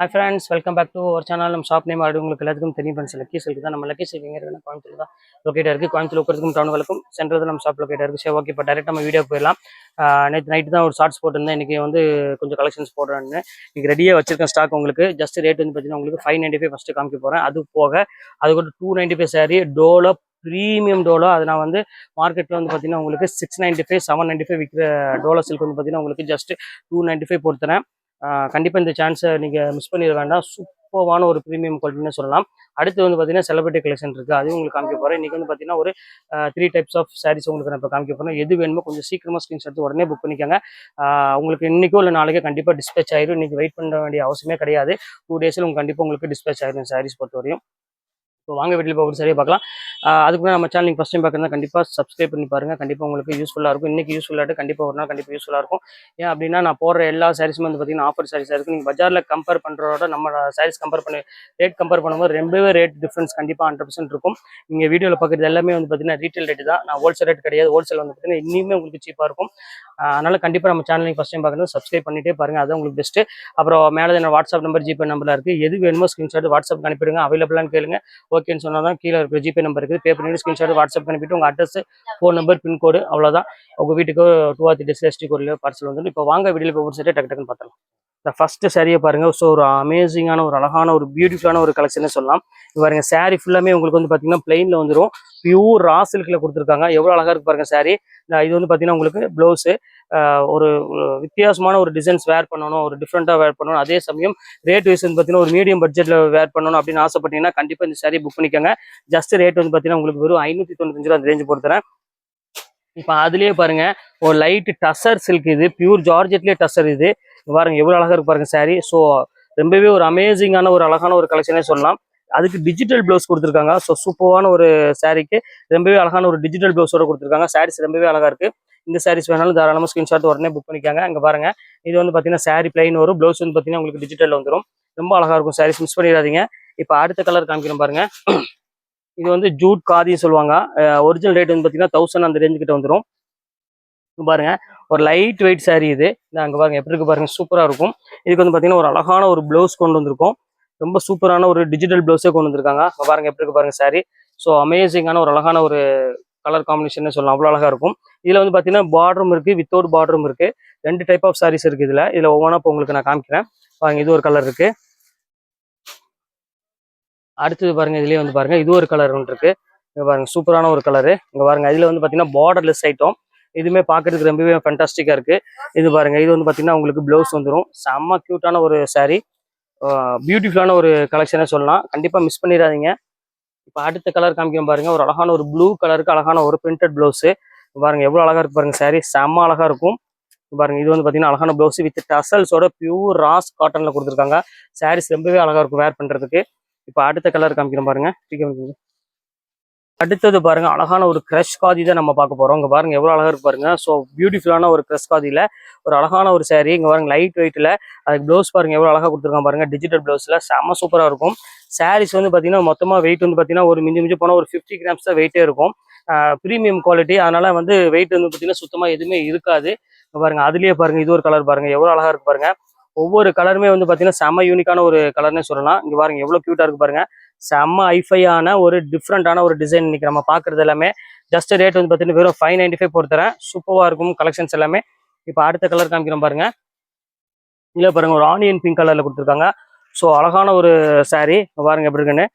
Hi friends, welcome back to our channel. நம்ம shop name ஆடு உங்களுக்கு எல்லாத்துக்கும் தெரியும் ஃப்ரெண்ட்ஸ். லக்கி சில்க் தான். நம்ம லக்கி சில்க் எங்கே இருக்குன்னா கோயம்புத்தூர் தான் லொக்கேட்டாக இருக்குது. கோயம்புத்தூர் இருக்கிறதுக்கும் டவுனுகளுக்கும் சென்டர் தான் நம்ம ஷாப் லொக்கேட்டாக இருக்குது. சரி ஓகே, இப்போ டேரெக்டாக நம்ம வீடியோ போயிடலாம். நேற்று நைட்டு தான் ஒரு ஷார்ட்ஸ் போட்டிருந்தேன். இன்றைக்கி வந்து கொஞ்சம் கலெக்ஷன்ஸ் போடுறேன்னு இன்றைக்கி ரெடியாக வச்சிருக்கேன் ஸ்டாக். உங்களுக்கு ஜஸ்ட் ரேட் வந்து பார்த்தீங்கன்னா உங்களுக்கு 595 ஃபஸ்ட்டு காமிக்க போகிறேன். அது போக அதுக்கு 295 சாரி டோலோ ப்ரீமியம் டோலோ. அது நான் வந்து மார்க்கெட்டில் வந்து பார்த்தீங்கன்னா உங்களுக்கு 695 795 விற்கிற டோலோ சில்க் வந்து பார்த்தீங்கன்னா உங்களுக்கு ஜஸ்ட் 295 போட்டுறேன். கண்டிப்பாக இந்த சான்ஸை நீங்கள் மிஸ் பண்ணிட வேண்டாம். சூப்பரான ஒரு ப்ரீமியம் குவாலிட்டின்னு சொல்லலாம். அடுத்து வந்து பார்த்தீங்கன்னா செலிபிரிட்டி கலெக்ஷன் இருக்குது, அதையும் உங்களுக்கு காமிக்க போகிறேன். இன்றைக்கி வந்து பார்த்தீங்கன்னா ஒரு 3 டைப்ஸ் ஆஃப் சாரீஸ் உங்களுக்கு நான் இப்போ காமிக்க போகிறேன். எது வேணுமோ கொஞ்சம் சீக்கிரமாக ஸ்க்ரீன்ஷாட் எடுத்து உடனே புக் பண்ணிக்கோங்க. உங்களுக்கு இன்றைக்கோ இல்லை நாளைக்கோ கண்டிப்பாக டிஸ்பேச் ஆயிடும். இன்றைக்கி வெயிட் பண்ண வேண்டிய அவசியமே கிடையாது. 2 டேஸில் உங்களுக்கு கண்டிப்பாக உங்களுக்கு டிஸ்பேச் ஆயிடும் சாரீஸ் பொறுத்த வரையும். இப்போ வாங்க வீட்டில் இப்போ ஒரு சரியாக பார்க்கலாம். அதுக்கு நம்ம சேனல் நீங்கள் ஃபஸ்ட் டைம் பார்க்குறதா கண்டிப்பாக சப்ஸ்கிரைப் பண்ணி பாருங்கள். கண்டிப்பாக உங்களுக்கு யூஸ்ஃபுல்லாக இருக்கும். இன்றைக்கி யூஸ்ஃபுல்லாகிட்டு கண்டிப்பாக ஒரு நாள் கண்டிப்பாக யூஸ்ஃபுல்லாக இருக்கும். ஏன் அப்படின்னா நான் போடுற எல்லா சாரீஸுமே வந்து பார்த்தீங்கன்னா ஆஃபர் சாரீஸாக இருக்குது. நீங்கள் பஜாரில் கம்பேர் பண்ணுறதோட நம்ம சாரீஸ் கம்பேர் பண்ணி ரேட் கம்பேர் பண்ணும்போது ரொம்பவே ரேட் டிஃப்ரென்ஸ் கண்டிப்பாக 100% இருக்கும். நீங்கள் வீடியோவில் பார்க்குறது எல்லாமே வந்து பார்த்தீங்கன்னா ரீட்டெயில் ரேட்டு தான். நான் ஹோல்சேல் ரேட் கிடையாது. ஹோல்சேல் வந்து பார்த்தீங்கன்னா இன்னுமே உங்களுக்கு சீப்பாக இருக்கும். அதனால் கண்டிப்பாக நம்ம சேனல் நீங்கள் ஃபஸ்ட் டைம் பார்க்குறது சப்ஸ்கிரைப் பண்ணிட்டே பாருங்கள். அதுதான் உங்களுக்கு பெஸ்ட்டு. அப்புறம் மேலே என்ன வாட்ஸ்அப் நம்பர் ஜிபே நம்பரில் இருக்குது. எது வேணுமோ ஸ்க்ரீன்ஷாட் வாட்ஸ்அப் அனுப்பிடுங்க. அவைலபிளான்னு கேளுங்க. ஓகேன்னு சொன்னால் தான் கீழே இருக்கிற ஜிபே நம்பர் இருக்குது. பே பண்ணி ஸ்க்ரீன்ஷாட் வாட்ஸ்அப் அனுப்பிட்டு உங்கள் அட்ரஸ், ஃபோன் நம்பர், பின்கோடு அவ்வளோதான். உங்கள் வீட்டுக்கு 2 or 3 days எஸ்டி கோடில் பார்சல் வந்துடும். இப்போ வாங்க வீடியோவில் ஒவ்வொரு சைட்டே டக்குன்னு பார்த்தலாம். இந்த ஃபஸ்ட்டு சாரியை பாருங்கள். ஸோ ஒரு அமேசிங்கான ஒரு அழகான ஒரு பியூட்டிஃபுல்லான ஒரு கலெக்ஷன் சொல்லலாம். பாருங்க சாரி ஃபுல்லாமே உங்களுக்கு வந்து பார்த்தீங்கன்னா பிளெயினில் வந்துடும். பியூர் ரா சில்கில் கொடுத்துருக்காங்க. எவ்வளோ அழகாக இருக்கு பாருங்க சாரி. இது வந்து பார்த்தீங்கன்னா உங்களுக்கு ப்ளவுஸு ஒரு வித்தியாசமான ஒரு டிசைன்ஸ் வேர் பண்ணணும், ஒரு டிஃப்ரெண்ட்டாக வேர் பண்ணணும். அதே சமயம் ரேட் வைஸ் வந்து பார்த்தீங்கன்னா ஒரு மீடியம் பட்ஜெட்டில் வேர் பண்ணணும் அப்படின்னு ஆசைப்பட்டீங்கன்னா கண்டிப்பாக இந்த சாரி புக் பண்ணிக்கோங்க. ஜஸ்ட் ரேட் வந்து பார்த்தீங்கன்னா உங்களுக்கு வெறும் 595 ரூபா அந்த ரேஞ்சு பொறுத்துறேன். இப்போ அதுலேயே பாருங்க ஒரு லைட் டசர் சில்க், இது பியூர் ஜார்ஜெட்லேயே டசர். இது பாருங்க எவ்வளோ அழகாக இருக்கு பாருங்க சாரி. ஸோ ரொம்பவே ஒரு அமேசிங்கான ஒரு அழகான ஒரு கலெக்ஷனே சொல்லலாம். அதுக்கு டிஜிட்டல் ப்ளவுஸ் கொடுத்துருக்காங்க. ஸோ சூப்பரான ஒரு சாரிக்கு ரொம்பவே அழகான ஒரு டிஜிட்டல் ப்ளவுஸோட கொடுத்துருக்காங்க. சாரீஸ் ரொம்பவே அழகாக இருக்குது. இந்த சாரீஸ் வேணாலும் தாராளமாக ஸ்க்ரீன்ஷாட் உடனே புக் பண்ணிக்காங்க. அங்கே பாருங்க இது வந்து பார்த்தீங்கன்னா சாரி பிளைன் வரும். ப்ளவுஸ் வந்து பார்த்தீங்கன்னா உங்களுக்கு டிஜிட்டல் வந்துடும். ரொம்ப அழகாக இருக்கும் சாரீஸ், மிஸ் பண்ணிடாதீங்க. இப்போ அடுத்த கலர் காமிக்கிறோம் பாருங்க. இது வந்து ஜூட் காதி சொல்லுவாங்க. ஒரிஜினல் ரேட் வந்து பார்த்தீங்கன்னா 1000 அந்த ரேஞ்சு கிட்ட வந்துடும். பாருங்க ஒரு லைட் வெயிட் சாரி இது. அங்கே பாருங்க எப்படி இருக்கு பாருங்க, சூப்பராக இருக்கும். இதுக்கு வந்து பார்த்தீங்கன்னா ஒரு அழகான ஒரு ப்ளவுஸ் கொண்டு வந்திருக்கும். ரொம்ப சூப்பரான ஒரு டிஜிட்டல் ப்ளவுஸே கொண்டு வந்திருக்காங்க. பாருங்க எப்படி இருக்கு பாருங்க சாரி. ஸோ அமேசிங்கான ஒரு அழகான ஒரு கலர் காம்பினேஷன் சொல்லலாம். அவ்வளோ அழகாக இருக்கும். இதில் வந்து பார்த்தீங்கன்னா பார்டரும் இருக்குது, வித்தவுட் பார்டரும் இருக்குது. 2 டைப் ஆஃப் சாரீஸ் இருக்குது இதில் ஒவ்வொன்றா இப்போ உங்களுக்கு நான் காமிக்கிறேன். பாருங்க இது ஒரு கலர் இருக்குது. அடுத்தது பாருங்க இதுலேயே வந்து பாருங்க இது ஒரு கலர் ஒன்று இருக்குது. இங்கே பாருங்க சூப்பரான ஒரு கலரு. இங்கே பாருங்க இதில் வந்து பார்த்தீங்கன்னா பார்டர்லெஸ் ஐட்டம். இதுவுமே பார்க்கறதுக்கு ரொம்பவே ஃபேண்டாஸ்டிக்காக இருக்குது. இது பாருங்க இது வந்து பார்த்தீங்கன்னா உங்களுக்கு ப்ளவுஸ் வந்துடும். செம்ம க்யூட்டான ஒரு சாரீ, பியூட்டிஃபுல்லான ஒரு கலெக்ஷனே சொல்லலாம். கண்டிப்பாக மிஸ் பண்ணிடாதீங்க. இப்போ அடுத்த கலர் காமிக்கிறோம் பாருங்க. ஒரு அழகான ஒரு ப்ளூ கலருக்கு அழகான ஒரு பிரிண்டட் ப்ளவுஸு. பாருங்க எவ்வளோ அழகாக இருக்கு பாருங்க சாரீ, செம்ம அழகாக இருக்கும். பாருங்க இது வந்து பார்த்தீங்கன்னா அழகான ப்ளவுஸ் வித் டசல்ஸோட பியூர் ராஸ் காட்டனில் கொடுத்துருக்காங்க. சாரீஸ் ரொம்பவே அழகாக இருக்கும் வேர் பண்ணுறதுக்கு. இப்போ அடுத்த கலர் காமிக்கிறோம் பாருங்க. அடுத்தது பாருங்க அழகான ஒரு கிரஷ் காதி தான் நம்ம பார்க்க போறோம். இங்க பாருங்க எவ்வளவு அழகா இருக்கு பாருங்க. ஸோ பியூட்டிஃபுல்லான ஒரு கிரஷ் காதியில ஒரு அழகான ஒரு சாரீ. இங்க பாருங்க லைட் வெயிட்ல அதுக்கு ப்ளவுஸ் பாருங்க எவ்வளவு அழகா கொடுத்துருக்காங்க பாருங்க. டிஜிட்டல் ப்ளவுஸ்ல செம்ம சூப்பரா இருக்கும். சாரீஸ் வந்து பாத்தீங்கன்னா மொத்தமா வெயிட் வந்து பாத்தீங்கன்னா ஒரு மிஞ்சி போனா ஒரு 50 கிராம்ஸ் தான் வெயிட்டே இருக்கும். ப்ரீமியம் குவாலிட்டி, அதனால வந்து வெயிட் வந்து பாத்தீங்கன்னா சுத்தமா எதுவுமே இருக்காது. பாருங்க அதுலயே பாருங்க இது ஒரு கலர் பாருங்க எவ்வளவு அழகா இருக்கு பாருங்க. ஒவ்வொரு கலருமே வந்து பாத்தீங்கன்னா செம்ம யூனிக்கான ஒரு கலர்னே சொல்லலாம். இங்க பாருங்க எவ்வளவு கியூட்டா இருக்கு பாருங்க. செம்ம ஐஃபையான ஒரு டிஃப்ரெண்டான ஒரு டிசைன் இன்னைக்கு நம்ம பார்க்குறது எல்லாமே. ஜஸ்ட் ரேட் வந்து பார்த்தீங்கன்னா வெறும் 595 போட்டுறேன். சூப்பராக இருக்கும் கலெக்ஷன்ஸ் எல்லாமே. இப்போ அடுத்த கலர் காமிக்கிறோம் பாருங்க. இல்லை பாருங்க ஒரு ஆனியன் பிங்க் கலரில் கொடுத்துருக்காங்க. ஸோ அழகான ஒரு சாரீ பாருங்க எப்படி இருக்குன்னு.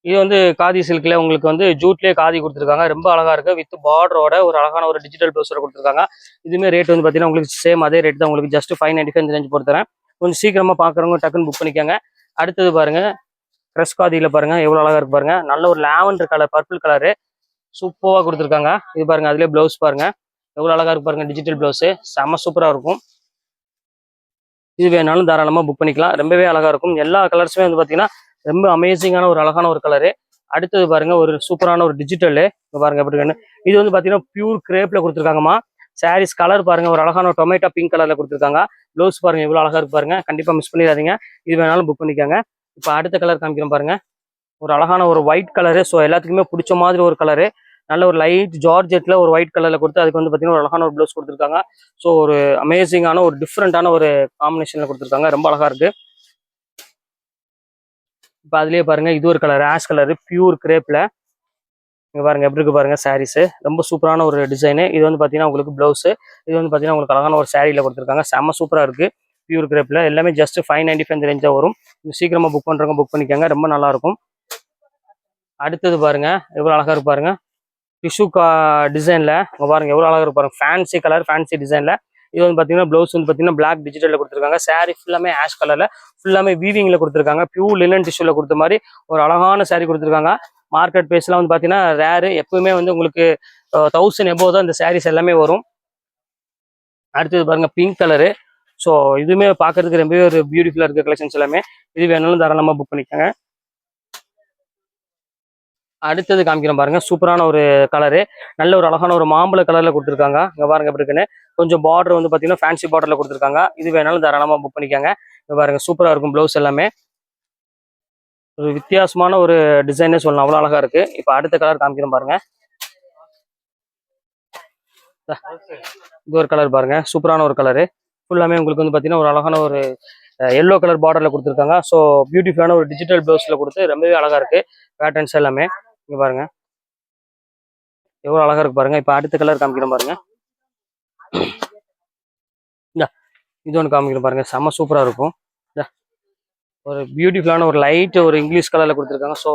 இது வந்து காதி சில்கில் உங்களுக்கு வந்து ஜூட்லேயே காதி கொடுத்துருக்காங்க. ரொம்ப அழகாக இருக்குது. வித் பார்டரோட ஒரு அழகான ஒரு டிஜிட்டல் ப்ளவுஸோட கொடுத்துருக்காங்க. இதுவுமே ரேட் வந்து பார்த்தீங்கன்னா உங்களுக்கு சேம் அதே ரேட் தான். உங்களுக்கு ஜஸ்ட் 595 ரேஞ்ச் போட்டுறேன். கொஞ்சம் சீக்கிரமாக பார்க்குறவங்க டக்குன்னு புக் பண்ணிக்கோங்க. அடுத்தது பாருங்க கிரஷ் காதியில் பாருங்க எவ்வளோ அழகாக இருக்கு பாருங்க. நல்ல ஒரு லாவெண்டர் கலர், பர்பிள் கலரு சூப்பராக கொடுத்துருக்காங்க. இது பாருங்க அதுலேயே ப்ளவுஸ் பாருங்க எவ்வளோ அழகாக இருக்கு பாருங்க. டிஜிட்டல் ப்ளவுஸு செம்ம சூப்பராக இருக்கும். இது வேணாலும் தாராளமாக புக் பண்ணிக்கலாம். ரொம்பவே அழகாக இருக்கும். எல்லா கலர்ஸுமே வந்து பார்த்தீங்கன்னா ரொம்ப அமேசிங்கான ஒரு அழகான ஒரு கலரு. அடுத்தது பாருங்க ஒரு சூப்பரான ஒரு டிஜிட்டலு. பாருங்க எப்படி வேணும். இது வந்து பார்த்தீங்கன்னா பியூர் கிரேப்ல கொடுத்துருக்காங்கம்மா. சாரீஸ் கலர் பாருங்க ஒரு அழகான டொமேட்டோ பிங்க் கலர்ல கொடுத்துருக்காங்க. ப்ளவுஸ் பாருங்க எவ்வளோ அழகாக இருக்கு பாருங்க. கண்டிப்பாக மிஸ் பண்ணிடாதீங்க. இது வேணாலும் புக் பண்ணிக்கோங்க. இப்போ அடுத்த கலர் காமிக்கிறோம் பாருங்க. ஒரு அழகான ஒரு ஒயிட் கலரு. ஸோ எல்லாத்துக்குமே பிடிச்ச மாதிரி ஒரு கலரு. நல்ல ஒரு லைட் ஜார்ஜெட்டில் ஒரு ஒயிட் கலரில் கொடுத்து அதுக்கு வந்து பார்த்தீங்கன்னா ஒரு அழகான ஒரு ப்ளவுஸ் கொடுத்துருக்காங்க. ஸோ ஒரு அமேசிங்கான ஒரு டிஃப்ரெண்ட்டான ஒரு காம்பினேஷனில் கொடுத்துருக்காங்க. ரொம்ப அழகாக இருக்குது. இப்போ அதுலேயே பாருங்கள் இது ஒரு கலர் ஆஷ் கலரு பியூர் கிரேப்பில். இங்கே பாருங்கள் எப்படி இருக்குது பாருங்கள் சாரீஸு. ரொம்ப சூப்பரான ஒரு டிசைனு. இது வந்து பார்த்தீங்கன்னா உங்களுக்கு ப்ளவுஸு. இது வந்து பார்த்தீங்கன்னா உங்களுக்கு அழகான ஒரு சாரியில் கொடுத்துருக்காங்க. செம்ம சூப்பராக இருக்குது. பியூர் கிரேப்பில் எல்லாமே ஜஸ்ட் 595 ரேஞ்சாக வரும். சீக்கிரமாக புக் பண்ணுறவங்க புக் பண்ணிக்கோங்க. ரொம்ப நல்லாயிருக்கும். அடுத்தது பாருங்கள் எவ்வளோ அழகாக இருக்கு பாருங்கள். டிஷ்யூ டிசைனில் இங்கே பாருங்கள் எவ்வளோ அழகாக இருக்கு பாருங்கள். ஃபேன்சி கலர் ஃபேன்சி டிசைனில். இது வந்து பார்த்தீங்கன்னா ப்ளவுஸ் வந்து பார்த்தீங்கன்னா பிளாக் டிஜிட்டலில் கொடுத்துருக்காங்க. சாரீ ஃபுல்லாமே ஆஷ் கலரில் ஃபுல்லாமே வீவிங்கில் கொடுத்துருக்காங்க. பியூர் லினன் டிஷ்யூவில் கொடுத்த மாதிரி ஒரு அழகான சாரீ கொடுத்துருக்காங்க. மார்க்கெட் பேஸ்லாம் வந்து பார்த்தீங்கன்னா ரேரு. எப்பவுமே வந்து உங்களுக்கு 1000 எபோவ் தான் இந்த சாரீஸ் எல்லாமே வரும். அடுத்தது பாருங்கள் பிங்க் கலரு. ஸோ இதுவுமே பார்க்கறதுக்கு ரொம்பவே ஒரு பியூட்டிஃபுல்லாக இருக்குது கலெக்ஷன்ஸ் எல்லாமே. இது வேணாலும் தாராளமாக புக் பண்ணிக்கோங்க. அடுத்தது காமிக்கிறோம் பாருங்க. சூப்பரான ஒரு கலரு. நல்ல ஒரு அழகான ஒரு மாம்பழ கலர்ல கொடுத்துருக்காங்க. இங்க பாருங்க எப்படி இருக்குன்னு. கொஞ்சம் பார்டர் வந்து பார்த்தீங்கன்னா ஃபேன்சி பார்டர்ல கொடுத்துருக்காங்க. இது வேணாலும் தாராளமாக புக் பண்ணிக்கோங்க. இங்க பாருங்க சூப்பராக இருக்கும் ப்ளவுஸ் எல்லாமே. ஒரு வித்தியாசமான ஒரு டிசைனே சொல்லலாம். அவ்வளோ அழகா இருக்கு. இப்போ அடுத்த கலர் காமிக்கிறோம் பாருங்க. இது ஒரு கலர் பாருங்க. சூப்பரான ஒரு கலரு. ஃபுல்லாமே உங்களுக்கு வந்து பார்த்தீங்கன்னா ஒரு அழகான ஒரு எல்லோ கலர் பார்டர்ல கொடுத்துருக்காங்க. ஸோ பியூட்டிஃபுல்லான ஒரு டிஜிட்டல் ப்ளவுஸ்ல கொடுத்து ரொம்பவே அழகா இருக்கு பேட்டர்ன்ஸ் எல்லாமே. இங்க பாருங்க எவ்வளோ அழகா இருக்கு பாருங்க. இப்போ அடுத்த கலர் காமிக்கிறோம் பாருங்க. இது ஒன்று காமிக்கிறோம் பாருங்க. செம்ம சூப்பரா இருக்கும். ஒரு பியூட்டிஃபுல்லான ஒரு லைட் ஒரு இங்கிலீஷ் கலர்ல கொடுத்துருக்காங்க. ஸோ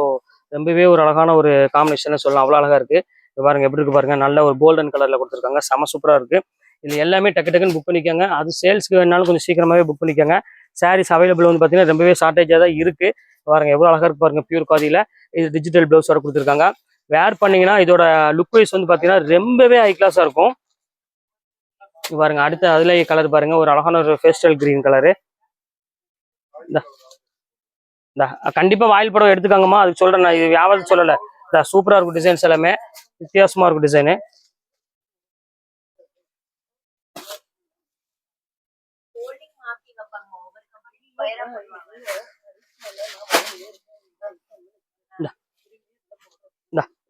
ரொம்பவே ஒரு அழகான ஒரு காம்பினேஷன் சொல்லலாம். அவ்வளோ அழகா இருக்கு. இது பாருங்க எப்படி இருக்கு பாருங்க. நல்ல ஒரு கோல்டன் கலர்ல கொடுத்துருக்காங்க. செம்ம சூப்பரா இருக்கு. இது எல்லாமே டக்கு டக்குன்னு புக் பண்ணிக்கோங்க. அது சேல்ஸ்க்கு வேணாலும் கொஞ்சம் சீக்கிரமாவே புக் பண்ணிக்கோங்க. சாரீஸ் அவைலபிள் வந்து பார்த்தீங்கன்னா ரொம்பவே ஷார்டேஜாக தான் இருக்கு. பாருங்க எவ்வளோ அழகா இருக்கு பாருங்க. பியூர் காதியில இது டிஜிட்டல் ப்ளவுஸோட கொடுத்துருக்காங்க. வேர் பண்ணீங்கன்னா இதோட லுக் வைஸ் வந்து பார்த்தீங்கன்னா ரொம்பவே ஹை கிளாஸாக இருக்கும். பாருங்க அடுத்த அதுல கலர் பாருங்க. ஒரு அழகான ஒரு பேஸ்டல் கிரீன் கலரு. கண்டிப்பா வாயில் படம் எடுத்துக்காங்கம்மா. அதுக்கு சொல்றேன் நான். இது வியாபாரத்துக்கு சொல்லல. சூப்பரா இருக்கும் டிசைன்ஸ் எல்லாமே. வித்தியாசமா இருக்கும் டிசைனு.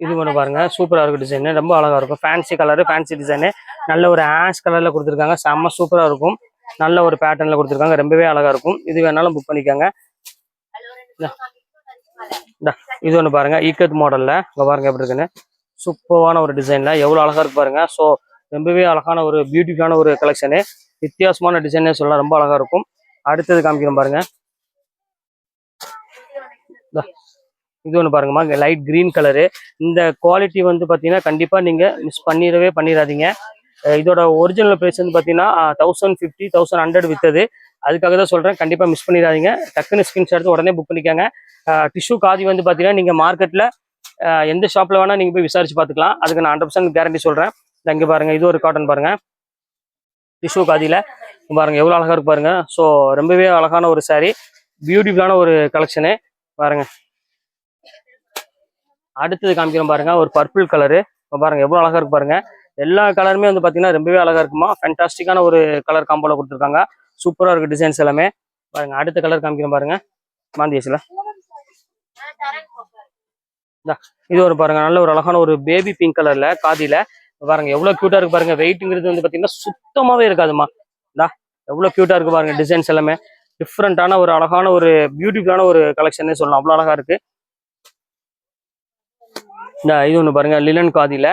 இது ஒன்று பாருங்க. சூப்பரா இருக்கும் டிசைனு. ரொம்ப அழகா இருக்கும். Fancy colour fancy design. நல்ல ஒரு ஆஷ் கலர்ல கொடுத்துருக்காங்க. செம்ம சூப்பரா இருக்கும். நல்ல ஒரு பேட்டர்ன்ல கொடுத்துருக்காங்க. ரொம்பவே அழகா இருக்கும். இது வேணாலும் புக் பண்ணிக்கோங்க. இது ஒன்று பாருங்க. ஈக்கத் மாடல்ல இங்க பாருங்க எப்படி இருக்குன்னு. சூப்பரான ஒரு டிசைன்ல எவ்வளவு அழகா இருக்கு பாருங்க. ஸோ ரொம்பவே அழகான ஒரு பியூட்டிஃபுல்லான ஒரு கலெக்ஷனு. வித்தியாசமான டிசைனே சொல்லலாம். ரொம்ப அழகா இருக்கும். அடுத்தது காமிக்கிறோம் பாருங்க. இது ஒன்று பாருங்கம்மா. Light green colour. இந்த குவாலிட்டி வந்து பார்த்தீங்கன்னா கண்டிப்பாக நீங்கள் மிஸ் பண்ணிடாதீங்க. இதோட ஒரிஜினல் ப்ரைஸ் வந்து பார்த்தீங்கன்னா 1050 1100 வித்தது. அதுக்காக தான் சொல்கிறேன். கண்டிப்பாக மிஸ் பண்ணிடாதீங்க. டக்குன்னு ஸ்கிரீன்ஷாட் எடுத்து உடனே புக் பண்ணிக்கோங்க. டிஷ்யூ காதி வந்து பார்த்தீங்கன்னா நீங்கள் மார்க்கெட்டில் எந்த ஷாப்பில் வேணால் நீங்கள் போய் விசாரிச்சு பார்த்துக்கலாம். அதுக்கு நான் 100% கேரண்டி சொல்கிறேன். இங்கே பாருங்கள். இது ஒரு காட்டன் பாருங்கள். டிஷ்யூ காதியில் பாருங்கள் எவ்வளோ அழகாக இருக்கு பாருங்கள். ஸோ ரொம்பவே அழகான ஒரு சாரீ. பியூட்டிஃபுல்லான ஒரு கலெக்ஷனு பாருங்கள். அடுத்தது காமிக்கிறோம் பாருங்க. ஒரு பர்பிள் கலரு. பாருங்க எவ்வளவு அழகா இருக்கு பாருங்க. எல்லா கலருமே வந்து பாத்தீங்கன்னா ரொம்பவே அழகா இருக்குமா. ஃபேண்டாஸ்டிக்கான ஒரு கலர் காம்போல கொடுத்துருக்காங்க. சூப்பரா இருக்கு டிசைன்ஸ் எல்லாமே. பாருங்க அடுத்த கலர் காமிக்கிறோம் பாருங்க. மாந்தியஸ்ல இது ஒரு பாருங்க. நல்ல ஒரு அழகான ஒரு பேபி பிங்க் கலர்ல காதியில பாருங்க எவ்வளவு கியூட்டா இருக்கு பாருங்க. வெயிட்ங்கிறது வந்து பாத்தீங்கன்னா சுத்தமாவே இருக்காதுமா. எவ்வளவு கியூட்டா இருக்கு பாருங்க. டிசைன்ஸ் எல்லாமே டிஃப்ரெண்டான ஒரு அழகான ஒரு பியூட்டிஃபுல்லான ஒரு கலெக்ஷன் சொல்லலாம். அவ்வளவு அழகா இருக்கு. இது ஒன்று பாருங்க. லிலன் காதியில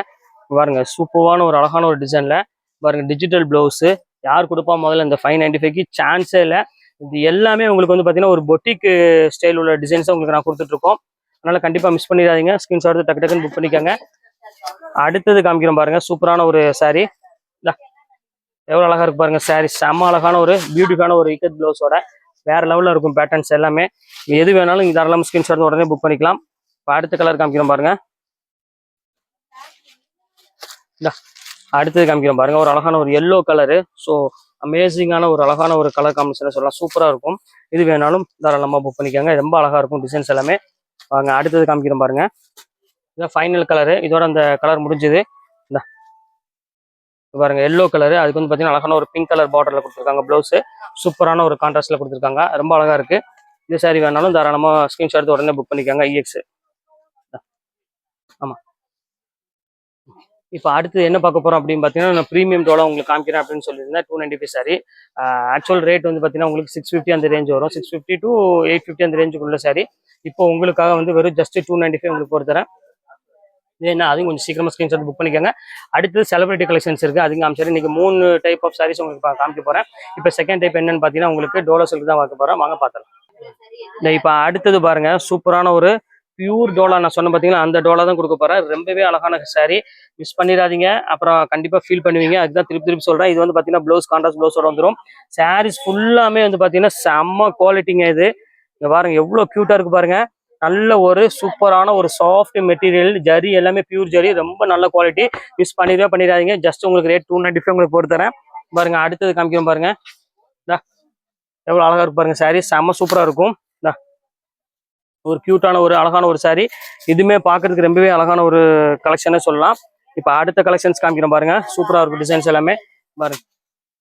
பாருங்க. சூப்பரான ஒரு அழகான ஒரு டிசைன்ல பாருங்க. டிஜிட்டல் பிளவுஸ் யார் கொடுப்பா முதல்ல இந்த 595க்கு சான்ஸே இல்லை. இது எல்லாமே உங்களுக்கு வந்து பார்த்தீங்கன்னா ஒரு பொட்டிக் ஸ்டைல் உள்ள டிசைன்ஸை உங்களுக்கு நான் கொடுத்துட்ருக்கோம். அதனால கண்டிப்பாக மிஸ் பண்ணிடாதீங்க. ஸ்கிரீன்ஷாட் எடுத்து டக்கு டக்குன்னு புக் பண்ணிக்கோங்க. அடுத்தது காமிக்கிறோம் பாருங்க. சூப்பரான ஒரு சாரீ. எவ்வளோ அழகா இருக்கு பாருங்க. சாரீ செம்ம அழகான ஒரு பியூட்டிஃபுல்லான ஒரு இக்கத் பிளவுஸோட வேற லெவலில் இருக்கும் பேட்டர்ன்ஸ் எல்லாமே. எது வேணாலும் தாராளமாக ஸ்கிரீன்ஷாட் உடனே புக் பண்ணிக்கலாம். இப்போ அடுத்த கலர் காமிக்கிறோம் பாருங்க. அடுத்தது காமிக்கிறோம் பாருங்க. ஒரு அழகான ஒரு எல்லோ கலரு. ஸோ அமேசிங்கான ஒரு அழகான ஒரு கலர் காம்பினேஷன் சொல்லலாம். சூப்பராக இருக்கும். இது வேணாலும் தாராளமாக புக் பண்ணிக்கோங்க. ரொம்ப அழகா இருக்கும் டிசைன்ஸ் எல்லாமே. வாங்க அடுத்தது காமிக்கிறோம் பாருங்க. இதான் ஃபைனல் கலரு. இதோட அந்த கலர் முடிஞ்சது. இந்த பாருங்க எல்லோ கலரு. அதுக்கு வந்து பார்த்தீங்கன்னா அழகான ஒரு பிங்க் கலர் பார்டர்ல கொடுத்துருக்காங்க. ப்ளவுஸு சூப்பரான ஒரு கான்ட்ராஸ்ட்ல கொடுத்துருக்காங்க. ரொம்ப அழகா இருக்கு. இந்த சாரி வேணாலும் தாராளமாக ஸ்கிரீன்ஷாட் எடுத்து உடனே புக் பண்ணிக்கோங்க. EX ஆமா. இப்போ அடுத்து என்ன பார்க்க போறோம் அப்படின்னு பார்த்தீங்கன்னா, நான் ப்ரீமியம் டோலா உங்களுக்கு காமிக்கிறேன் அப்படின்னு சொல்லியிருந்தேன். 295 சாரி. ஆக்சுவல் ரேட் வந்து பார்த்தீங்கன்னா, உங்களுக்கு 650 அந்த ரேஞ்ச் வரும். 650 to 850 அந்த ரேஞ்சுக்குள்ள சாரி. இப்போ உங்களுக்காக வந்து வெறும் ஜஸ்ட் 295 உங்களுக்கு போட்டு தரேன். ஏன்னா அதையும் கொஞ்சம் சீக்கிரமா ஸ்கிரீன்ஷாட் புக் பண்ணிக்கோங்க. அடுத்து செலிபிரிட்டி கலெக்ஷன்ஸ் இருக்கு. அதுக்கு காமிச்சாரு. இன்னைக்கு 3 டைப் ஆஃப் சாரீஸ் உங்களுக்கு காமிக்க போறேன். இப்போ செகண்ட் டைப் என்னன்னு பார்த்தீங்கன்னா, உங்களுக்கு டோலா சில்க் தான் பார்க்க போறோம். வாங்க பார்த்தலாம். இப்போ அடுத்தது பாருங்க, சூப்பரான ஒரு பியூர் டோலா நான் சொன்ன பார்த்தீங்கன்னா, அந்த டோலா தான் கொடுக்க போறேன். ரொம்பவே அழகான சாரி, மிஸ் பண்ணிடாதீங்க. அப்புறம் கண்டிப்பா ஃபீல் பண்ணுவீங்க. அதுதான் திருப்பி திருப்பி சொல்றேன். இது வந்து பார்த்தீங்கன்னா ப்ளவுஸ் கான்ட்ராஸ்ட் ப்ளவுஸோட வந்துடும். சாரீஸ் ஃபுல்லாமே வந்து பார்த்தீங்கன்னா செம்ம குவாலிட்டிங்க. இது இங்க பாருங்க எவ்வளோ கியூட்டா இருக்கு பாருங்க. நல்ல ஒரு சூப்பரான ஒரு சாஃப்ட் மெட்டீரியல், ஜரி எல்லாமே பியூர் ஜரி, ரொம்ப நல்ல குவாலிட்டி. மிஸ் பண்ணிடாதீங்க. ஜஸ்ட் உங்களுக்கு ரேட் 295 உங்களுக்கு போட்டு தரேன். பாருங்க அடுத்தது காமிக்கிறோம் பாருங்க. எவ்வளவு அழகா இருக்கு பாருங்க. சாரி செம்ம சூப்பரா இருக்கும். ஒரு கியூட்டான ஒரு அழகான ஒரு சாரி. இதுவுமே பாக்குறதுக்கு ரொம்பவே அழகான ஒரு கலெக்ஷனே சொல்லலாம். இப்ப அடுத்த கலெக்ஷன்ஸ் காமிக்கிறோம் பாருங்க. சூப்பரா இருக்கும் டிசைன்ஸ் எல்லாமே. பாருங்க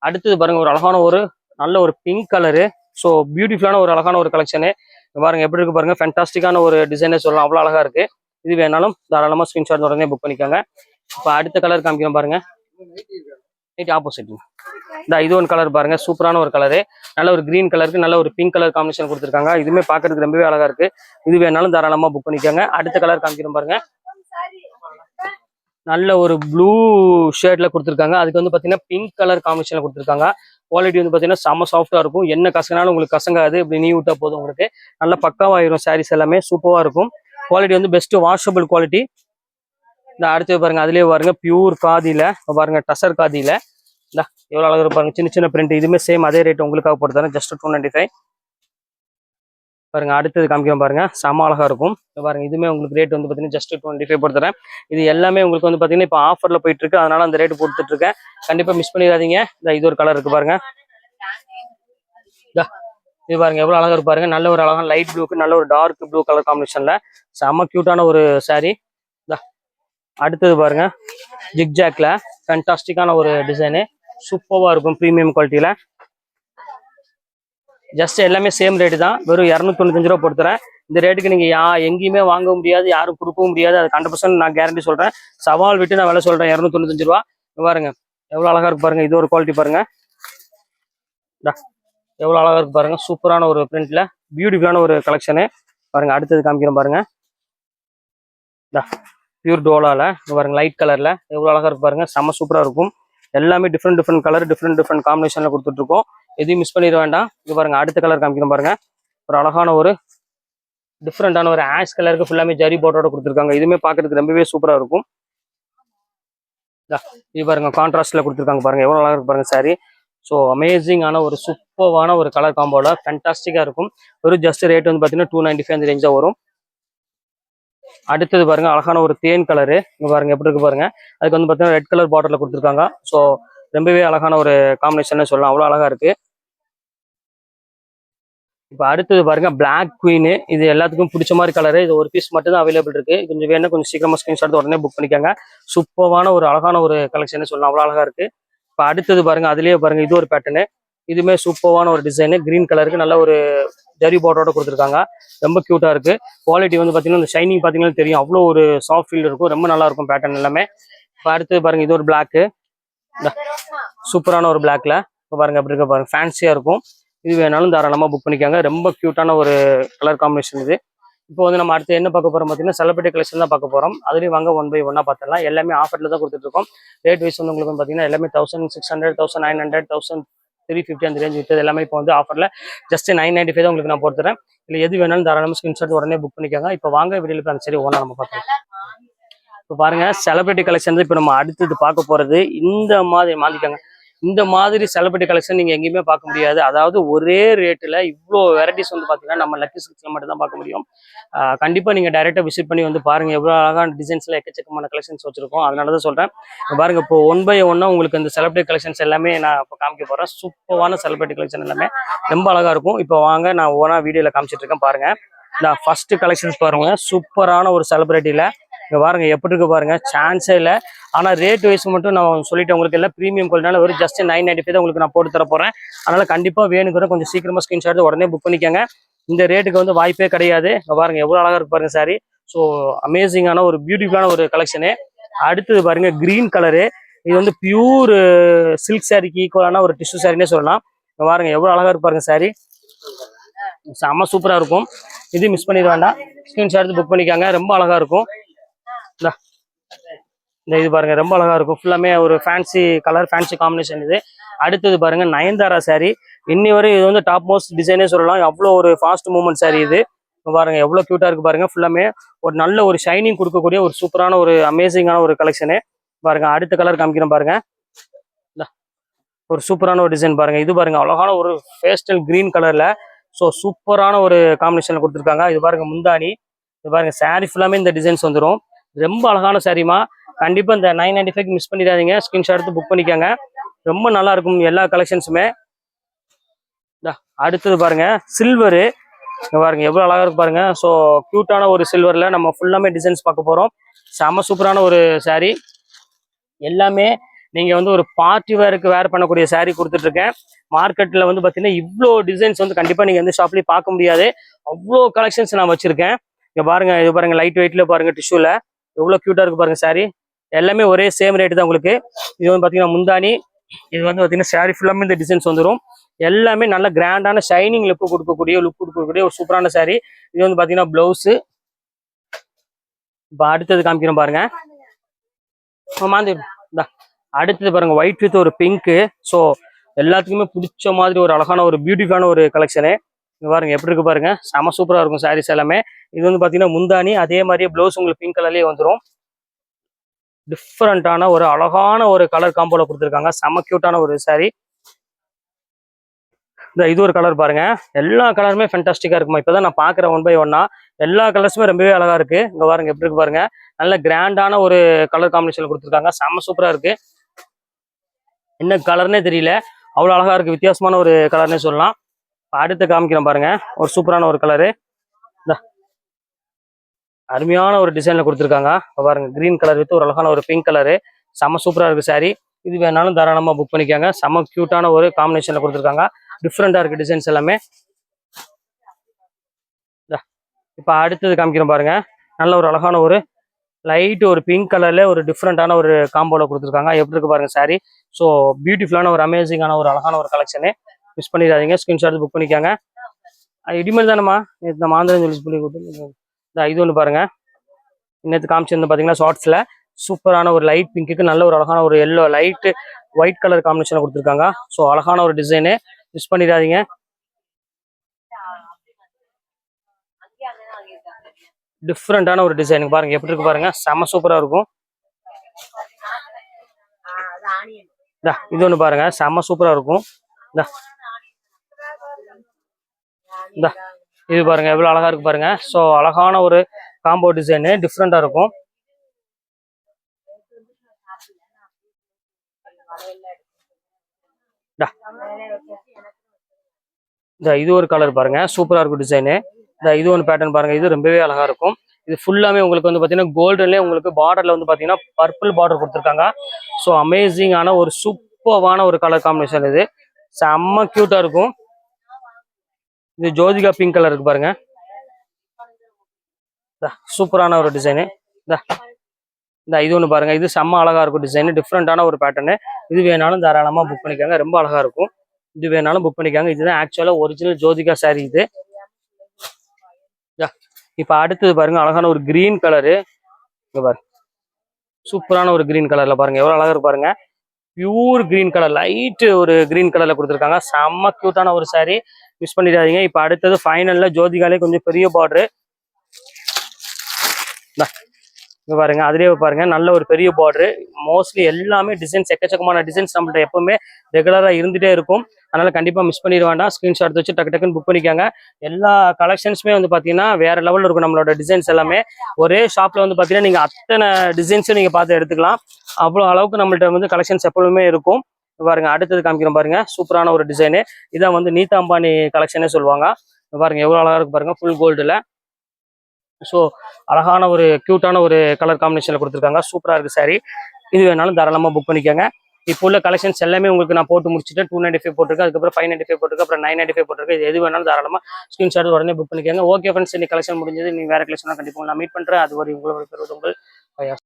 அடுத்தது பாருங்க, ஒரு அழகான ஒரு நல்ல ஒரு பிங்க் கலரு. ஸோ பியூட்டிஃபுல்லான ஒரு அழகான ஒரு கலெக்ஷனு. பாருங்க எப்படி இருக்கு பாருங்க. ஃபேண்டாஸ்டிக்கான ஒரு டிசைனே சொல்லலாம். அவ்வளவு அழகா இருக்கு. இது வேணாலும் தாராளமா ஸ்கிரீன்ஷாட் உடனே புக் பண்ணிக்கோங்க. இப்ப அடுத்த கலர் காமிக்கிறோம் பாருங்க. ஆப்போசிட் இது ஒன் கலர் பாருங்க. சூப்பரான ஒரு கலரு. நல்ல ஒரு கிரீன் கலருக்கு நல்ல ஒரு பிங்க் கலர் காம்பினேஷன் கொடுத்துருக்காங்க. இதுவுமே பாக்குறதுக்கு ரொம்பவே அழகா இருக்கு. இது வேணாலும் தாராளமா புக் பண்ணிக்கோங்க. அடுத்த கலர் காமிக்கிறோம் பாருங்க. நல்ல ஒரு ப்ளூ ஷேட்ல கொடுத்துருக்காங்க. அதுக்கு வந்து பாத்தீங்கன்னா பிங்க் கலர் காம்பினேஷன்ல கொடுத்துருக்காங்க. குவாலிட்டி வந்து பாத்தீங்கன்னா செம்ம சாஃப்டா இருக்கும். என்ன கசங்கினாலும் உங்களுக்கு கசங்காது. இப்படி நீ விட்டா போதும். உங்களுக்கு நல்ல பக்காவாயிரும். சாரீஸ் எல்லாமே சூப்பரா இருக்கும். குவாலிட்டி வந்து பெஸ்ட் வாஷபிள் குவாலிட்டி. இந்த அடுத்து பாருங்க, அதுலயே பாருங்க பியூர் காதியில பாருங்க, டசர் காதியில எவ்வளவு அழகா பாருங்க. சின்ன சின்ன பிரிண்ட். இதுவுமே சேம் அதே ரேட் உங்களுக்காக போட்டு தரேன். ஜஸ்ட் 295 பாருங்க. அடுத்தது காமிக்கிறோம் பாருங்க. செம அழகா இருக்கும். பாருங்க இதுவுமே உங்களுக்கு ரேட் வந்து பாத்தீங்கன்னா ஜஸ்ட் 225 போட்டு தரேன். இது எல்லாமே உங்களுக்கு வந்து பாத்தீங்கன்னா இப்போ ஆஃபர்ல போயிட்டு இருக்கு. அதனால அந்த ரேட் போட்டுட்டு இருக்கேன். கண்டிப்பா மிஸ் பண்ணிடாதீங்க. இது ஒரு கலர் இருக்கு பாருங்க. இது பாருங்க எவ்வளவு அழகா இருக்கு பாருங்க. நல்ல ஒரு அழகான லைட் ப்ளூக்கு நல்ல ஒரு டார்க் ப்ளூ கலர் காம்பினேஷன்ல செம கியூட்டான ஒரு சாரி. அடுத்தது பாருங்க, ஜிக்ஜாக்ல ஃபேண்டாஸ்டிக்கான ஒரு டிசைனு. சூப்பராக இருக்கும். ப்ரீமியம் குவாலிட்டியில. ஜஸ்ட் எல்லாமே சேம் ரேட்டு தான். வெறும் 295 ரூபா போட்டு தரேன். இந்த ரேட்டுக்கு நீங்க எங்கேயுமே வாங்க முடியாது, யாரும் கொடுக்கவும் முடியாது. அது 100% நான் கேரண்டி சொல்றேன். சவால் விட்டு நான் விலை சொல்றேன். 295 ரூபா. பாருங்க எவ்வளவு அழகா இருக்கு பாருங்க. இது ஒரு குவாலிட்டி பாருங்க. எவ்வளவு அழகா இருக்கு பாருங்க. சூப்பரான ஒரு பிரிண்ட்ல பியூட்டிஃபுல்லான ஒரு கலெக்ஷனு. பாருங்க அடுத்தது காமிக்கிறோம் பாருங்க. பியூர் டோலால பாருங்க, லைட் கலர்ல எவ்வளவு அழகா இருக்கு பாருங்க. செம்ம சூப்பரா இருக்கும். எல்லாமே டிஃப்ரெண்ட் கலர், டிஃப்ரெண்ட் காம்பினேஷன்ல கொடுத்துட்டு இருக்கோம். எதையும் மிஸ் பண்ணிட வேண்டாம். இது பாருங்க அடுத்த கலர் காமிக்கிறோம் பாருங்க. ஒரு அழகான ஒரு டிஃப்ரெண்டான ஒரு ஆஷ் கலருக்கு ஃபுல்லாமே ஜரி போட்டோட கொடுத்துருக்காங்க. இதுவுமே பாக்குறதுக்கு ரொம்பவே சூப்பரா இருக்கும். இது பாருங்க கான்ட்ராஸ்ட்ல கொடுத்துருக்காங்க பாருங்க. எவ்வளவு அழகா இருக்கு பாருங்க சாரி. ஸோ அமேசிங்கான ஒரு சூப்பரான ஒரு கலர் காம்போல ஃபேண்டாஸ்டிக்கா இருக்கும். ஒரு ஜஸ்ட் ரேட் வந்து பாத்தீங்கன்னா 295 அந்த ரேஞ்சா வரும். அடுத்தது பாருங்க அழகான ஒரு தேன் கலரு. இங்க பாருங்க எப்படி இருக்கு பாருங்க. அதுக்கு வந்து பாத்தீங்கன்னா ரெட் கலர் பார்டர்ல கொடுத்துருக்காங்க. ஸோ ரொம்பவே அழகான ஒரு காம்பினேஷன் சொல்லலாம். அவ்வளவு அழகா இருக்கு. இப்போ அடுத்தது பாருங்க பிளாக் குயின். இது எல்லாத்துக்கும் பிடிச்ச மாதிரி கலரு. இது ஒரு பீஸ் மட்டும் தான் அவைலபிள் இருக்கு. கொஞ்சம் வேணும் கொஞ்சம் சீக்கிரமா ஸ்கிரீன்ஷாட் உடனே புக் பண்ணிக்கோங்க. சூப்பரான ஒரு அழகான ஒரு கலெக்ஷன் சொல்லலாம். அவ்வளவு அழகா இருக்கு. இப்போ அடுத்தது பாருங்க, அதுலயே பாருங்க இது ஒரு பேட்டர்னு. இதுவுமே சூப்பரான ஒரு டிசைனு. கிரீன் கலருக்கு நல்ல ஒரு ஜரி பார்டரோட கொடுத்துருக்காங்க. ரொம்ப கியூட்டா இருக்கு. குவாலிட்டி வந்து பாத்தீங்கன்னா இந்த ஷைனிங் பாத்தீங்கன்னா தெரியும். அவ்வளோ ஒரு சாஃப்ட் ஃபீல் இருக்கும். ரொம்ப நல்லா இருக்கும் பேட்டர்ன் எல்லாமே. இப்போ அடுத்தது பாருங்க இது ஒரு பிளாக்கு. சூப்பரான ஒரு பிளாக்ல இப்போ பாருங்க அப்படி இருக்க பாருங்க. ஃபேன்சியா இருக்கும். இது வேணாலும் தாராளமா புக் பண்ணிக்காங்க. ரொம்ப கியூட்டான ஒரு கலர் காம்பினேஷன் இது. இப்போ வந்து நம்ம அடுத்து என்ன பார்க்க போறோம் பார்த்தீங்கன்னா செலிபிரிட்டி கலெக்ஷன் தான் பார்க்க போறோம். அதுலேயும் வாங்க 1 by 1 பார்த்துடலாம். எல்லாமே ஆஃபர்ல தான் கொடுத்துட்டு இருக்கோம். ரேட் வைஸ் வந்து உங்களுக்கு பார்த்தீங்கன்னா எல்லாமே 1600, 1900, 1350 அந்த ரேஞ்ச் விட்டது எல்லாமே இப்போ வந்து ஆஃபர்ல ஜஸ்ட் 995 தான் உங்களுக்கு நான் போட்டுறேன். இல்லை எது வேணாலும் தாராளமாக ஸ்கிரீன்ஷாட் உடனே புக் பண்ணிக்காங்க. இப்போ வாங்க வீடியோல அந்த சரி ஒன்றா நம்ம பார்க்கலாம். இப்போ பாருங்க செலிபிரிட்டி கலெக்ஷன் இப்போ நம்ம அடுத்தது பார்க்க போறது. இந்த மாதிரி மாத்திக்காங்க. இந்த மாதிரி செலிபிரிட்டி கலெக்ஷன் நீங்க எங்கேயுமே பார்க்க முடியாது. அதாவது ஒரே ரேட்ல இவ்வளோ வெரைட்டிஸ் வந்து பாத்தீங்கன்னா நம்ம லக்கி சில்க்ஸ்ல மட்டும் தான் பார்க்க முடியும். கண்டிப்பா நீங்க டைரக்டா விசிட் பண்ணி வந்து பாருங்க. எவ்வளவு அழகான டிசைன்ஸ்ல எக்கச்சக்கமான கலெக்ஷன்ஸ் வச்சிருக்கோம். அதனாலதான் சொல்றேன். பாருங்க இப்போ 1 by 1 உங்களுக்கு இந்த செலிபிரிட்டி கலெக்ஷன்ஸ் எல்லாமே நான் இப்போ காமிக்க போறேன். சூப்பரான செலிபிரிட்டி கலெக்ஷன் எல்லாமே ரொம்ப அழகா இருக்கும். இப்போ வாங்க நான் ஓனா வீடியோல காமிச்சிட்டு இருக்கேன் பாருங்க. நான் ஃபர்ஸ்ட் கலெக்ஷன்ஸ் பாருங்க. சூப்பரான ஒரு செலிபிரிட்டியில இங்க பாருங்க எப்படி இருக்கு பாருங்க. சான்ஸே இல்லை. ஆனா ரேட் வைஸ் மட்டும் நான் சொல்லிட்டேன் உங்களுக்கு. எல்லாம் ப்ரீமியம் குவாலிட்டினால ஒரு ஜஸ்ட் 995 தான் உங்களுக்கு நான் போட்டு தர போறேன். அதனால கண்டிப்பா வேணுங்கிற கொஞ்சம் சீக்கிரமா ஸ்கிரீன்ஷாட் உடனே புக் பண்ணிக்கோங்க. இந்த ரேட்டுக்கு வந்து வாய்ப்பே கிடையாது. இங்க பாருங்க எவ்வளவு அழகா இருக்கு பாருங்க சாரி. ஸோ அமேசிங்கான ஒரு பியூட்டிஃபுல்லான ஒரு கலெக்ஷனு. அடுத்தது பாருங்க கிரீன் கலரு. இது வந்து பியூர் சில்க் சாரிக்கு ஈக்குவலான ஒரு டிஷ்யூ சாரினே சொல்லலாம். பாருங்க எவ்வளவு அழகா இருக்கு பாருங்க சாரி, செம்ம சூப்பரா இருக்கும். இது மிஸ் பண்ணிட வேண்டாம், ஸ்கிரீன்ஷாட் எடுத்து புக் பண்ணிக்காங்க. ரொம்ப அழகா இருக்கும். இந்த இது பாருங்க ரொம்ப அழகா இருக்கும். ஃபுல்லாமே ஒரு ஃபேன்சி கலர், ஃபேன்சி காம்பினேஷன் இது. அடுத்தது பாருங்க நயன்தாரா சாரி. இன்னி வரை இது வந்து டாப் மோஸ்ட் டிசைனே சொல்லலாம். அவ்வளோ ஒரு ஃபாஸ்ட் மூவ்மெண்ட் சாரி இது. பாருங்க எவ்வளவு கியூட்டா இருக்கு பாருங்க. ஃபுல்லாமே ஒரு நல்ல ஒரு ஷைனிங் கொடுக்கக்கூடிய ஒரு சூப்பரான ஒரு அமேசிங்கான ஒரு கலெக்ஷனு. பாருங்க அடுத்த கலர் காமிக்கிறேன் பாருங்க. ஒரு சூப்பரான ஒரு டிசைன் பாருங்க. இது பாருங்க அழகான ஒரு பேஸ்டல் கிரீன் கலர்ல. ஸோ சூப்பரான ஒரு காம்பினேஷன்ல கொடுத்துருக்காங்க. இது பாருங்க முந்தானி. இது பாருங்க சாரி ஃபுல்லாமே இந்த டிசைன்ஸ் வந்துடும். ரொம்ப அழகான சாரிமா. கண்டிப்பா இந்த 995 மிஸ் பண்ணிடாதீங்க, ஸ்கிரீன்ஷாட் எடுத்து புக் பண்ணிக்கோங்க. ரொம்ப நல்லா இருக்கும் எல்லா கலெக்ஷன்ஸுமே. அடுத்தது பாருங்க சில்வரு. பாருங்க எவ்வளவு அழகா இருக்கு பாருங்க. ஸோ கியூட்டான ஒரு சில்வர்ல நம்ம ஃபுல்லாமே டிசைன்ஸ் பார்க்க போறோம். செம சூப்பரான ஒரு சாரி. எல்லாமே நீங்க வந்து ஒரு பார்ட்டி வேருக்கு வேர் பண்ணக்கூடிய சாரி கொடுத்துட்டு இருக்கேன். மார்க்கெட்ல வந்து பாத்தீங்கன்னா இவ்வளோ டிசைன்ஸ் வந்து கண்டிப்பா நீங்க எந்த ஷாப்லயும் பார்க்க முடியாது. அவ்வளோ கலெக்ஷன்ஸ் நான் வச்சிருக்கேன். இங்க பாருங்க, இது பாருங்க லைட் வெயிட்ல பாருங்க, டிஷ்யூல எவ்வளவு கியூட்டா இருக்கு பாருங்க சாரி. எல்லாமே ஒரே சேம் ரேட் தான் உங்களுக்கு. இது வந்து பாத்தீங்கன்னா முந்தானி. இது வந்து பாத்தீங்கன்னா சாரி ஃபுல்லாமே இந்த டிசைன்ஸ் வந்துடும். எல்லாமே நல்ல கிராண்டான ஷைனிங் லுக் கொடுக்கக்கூடிய ஒரு சூப்பரான சாரி. இது வந்து பாத்தீங்கன்னா பிளவுஸ். இப்போ அடுத்தது காமிக்கிறோம் பாருங்க. அடுத்தது பாருங்க ஒயிட் வித் ஒரு பிங்க். ஸோ எல்லாத்துக்குமே பிடிச்ச மாதிரி ஒரு அழகான ஒரு பியூட்டிஃபுல்லான ஒரு கலெக்ஷனு. இங்க பாருங்க எப்படி இருக்கு பாருங்க, செம சூப்பரா இருக்கும் சாரீஸ் எல்லாமே. இது வந்து பாத்தீங்கன்னா முந்தானி, அதே மாதிரியே பிளவுஸ் உங்களுக்கு பிங்க் கலர்லயே வந்துடும். டிஃப்ரெண்டான ஒரு அழகான ஒரு கலர் காம்போல கொடுத்துருக்காங்க. செம கியூட்டான ஒரு சாரி. இது ஒரு கலர் பாருங்க. எல்லா கலருமே ஃபேண்டாஸ்டிக்கா இருக்குமா. இப்பதான் நான் பாக்குறேன் ஒன் பை ஒன்னா. எல்லா கலர்ஸுமே ரொம்பவே அழகா இருக்கு. இங்க பாருங்க எப்படி இருக்கு பாருங்க. நல்ல கிராண்டான ஒரு கலர் காம்பினேஷன் கொடுத்துருக்காங்க. செம்ம சூப்பரா இருக்கு. என்ன கலர்னே தெரியல, அவ்வளவு அழகா இருக்கு. வித்தியாசமான ஒரு கலர்னே சொல்லலாம். அடுத்து காமிக்கிறேன் பாருங்க, ஒரு சூப்பரான ஒரு கலரு. அருமையான ஒரு டிசைன்ல கொடுத்துருக்காங்க. பாருங்க கிரீன் கலர் வித் ஒரு அழகான ஒரு பிங்க் கலரு. செம்ம சூப்பரா இருக்கு சாரி. இது வேணாலும் தாராளமா புக் பண்ணிக்காங்க. செம்ம கியூட்டான ஒரு காம்பினேஷன்ல கொடுத்துருக்காங்க. டிஃப்ரெண்டா இருக்கு டிசைன்ஸ் எல்லாமே. இப்ப அடுத்தது காமிக்கிறோம் பாருங்க. நல்ல ஒரு அழகான ஒரு லைட் ஒரு பிங்க் கலர்ல ஒரு டிஃப்ரெண்டான ஒரு காம்போல கொடுத்துருக்காங்க. எப்படி இருக்கு பாருங்க சாரி. ஸோ பியூட்டிஃபுல்லான ஒரு அமேசிங்கான ஒரு அழகான ஒரு கலெக்ஷனு. மிஸ் பண்ணிடாதீங்க, ஸ்கிரீன்ஷாட் புக் பண்ணிக்காங்க. இடிமேல் தானேம்மா இந்த மாந்திரம் சொல்லி கொடுத்து. இது ஒன்று பாருங்க. இன்னத்து காமிச்சிருந்து பாத்தீங்கன்னா ஷார்ட்ஸ்ல சூப்பரான ஒரு லைட் பிங்க்கு நல்ல ஒரு அழகான ஒரு yellow light white colour combination கொடுத்துருக்காங்க. ஸோ அழகான ஒரு டிசைனு, மிஸ் பண்ணிடாதீங்க. டிஃப்ரெண்டான ஒரு டிசைன் பாருங்க எப்படி இருக்கு பாருங்க, செம சூப்பரா இருக்கும். இது ஒண்ணு பாருங்க, செம சூப்பரா இருக்கும். இது பாருங்க எவ்வளவு அழகா இருக்கு பாருங்க. ஸோ அழகான ஒரு காம்போ டிசைனு, டிஃப்ரெண்டா இருக்கும். இது ஒரு கலர் பாருங்க, சூப்பரா இருக்கும் டிசைனு. இது ஒன்று பேட்டர்ன் பாருங்க, இது ரொம்பவே அழகா இருக்கும். இது ஃபுல்லாமே உங்களுக்கு வந்து பாத்தீங்கன்னா கோல்டுல உங்களுக்கு பார்டர்ல வந்து பாத்தீங்கன்னா பர்பிள் பார்டர் கொடுத்துருக்காங்க. ஸோ அமேசிங்கான ஒரு சூப்பரான ஒரு கலர் காம்பினேஷன். இது செம்ம கியூட்டா இருக்கும். இது ஜோதிகா பிங்க் கலர் இருக்கு பாருங்க. சூப்பரான ஒரு டிசைனு. இது ஒன்று பாருங்க, இது செம்ம அழகா இருக்கும் டிசைன், டிஃப்ரெண்டான ஒரு பேட்டர்னு. இது வேணாலும் தாராளமா புக் பண்ணிக்காங்க, ரொம்ப அழகா இருக்கும். இது வேணாலும் புக் பண்ணிக்காங்க. இதுதான் ஆக்சுவலா ஒரிஜினல் ஜோதிகா சாரி இது. இப்ப அடுத்தது பாருங்க அழகான ஒரு கிரீன் கலரு. பாருங்க சூப்பரான ஒரு கிரீன் கலர்ல பாருங்க எவ்வளவு அழகா இருக்கு பாருங்க. பியூர் கிரீன் கலர், லைட் ஒரு கிரீன் கலர்ல கொடுத்துருக்காங்க. செம்ம கியூட்டான ஒரு சாரி, மிஸ் பண்ணிடாதீங்க. இப்ப அடுத்தது ஃபைனல்ல ஜோதிகாலே கொஞ்சம் பெரிய பார்டரு. இங்க பாருங்க அதுலயே பாருங்க நல்ல ஒரு பெரிய பார்டரு. மோஸ்ட்லி எல்லாமே டிசைன்ஸ் எக்கச்சக்கமான டிசைன்ஸ் நம்மள்ட்ட எப்பவுமே ரெகுலரா இருந்துட்டே இருக்கும். அதனால கண்டிப்பா மிஸ் பண்ணிட வேண்டாம், ஸ்கிரீன்ஷாட் வச்சு டக்கு டக்குன்னு புக் பண்ணிக்காங்க. எல்லா கலெக்ஷன்ஸுமே வந்து பாத்தீங்கன்னா வேற லெவல்ல இருக்கும். நம்மளோட டிசைன்ஸ் எல்லாமே ஒரே ஷாப்ல வந்து பாத்தீங்கன்னா நீங்க அத்தனை டிசைன்ஸும் நீங்க பார்த்து எடுத்துக்கலாம். அவ்வளவு அளவுக்கு நம்மள்ட்ட வந்து கலெக்ஷன்ஸ் எப்பவுமே இருக்கும். பாருங்க அடுத்தது காமிக்கிறோம் பாருங்க, சூப்பரான ஒரு டிசைனு. இதான் வந்து நீதா அம்பானி கலெக்ஷனே சொல்லுவாங்க. பாருங்க எவ்வளவு அழகா இருக்கு பாருங்க, ஃபுல் கோல்டுல. ஸோ அழகான ஒரு கியூட்டான ஒரு கலர் காம்பினேஷன்ல கொடுத்துருக்காங்க. சூப்பரா இருக்கு சாரி. இது வேணாலும் தாராளமா புக் பண்ணிக்கோங்க. இப்போ உள்ள கலெக்ஷன்ஸ் எல்லாமே உங்களுக்கு நான் போட்டு முடிச்சுட்டு 295 போட்டிருக்கு, அதுக்கப்புறம் 595 போட்டிருக்கு, அப்புறம் 995 போட்டிருக்கு. இது எது வேணாலும் தாராளமா ஸ்கிரீன்ஷாட் உடனே புக் பண்ணிக்கோங்க. ஓகே ஃப்ரெண்ட்ஸ், இன்னைக்கு கலெக்ஷன் முடிஞ்சது. நீங்க வேற கலெக்ஷன் கண்டிப்பா நான் மீட் பண்றேன். அது ஒரு உங்களோட பெறுவது உங்கள்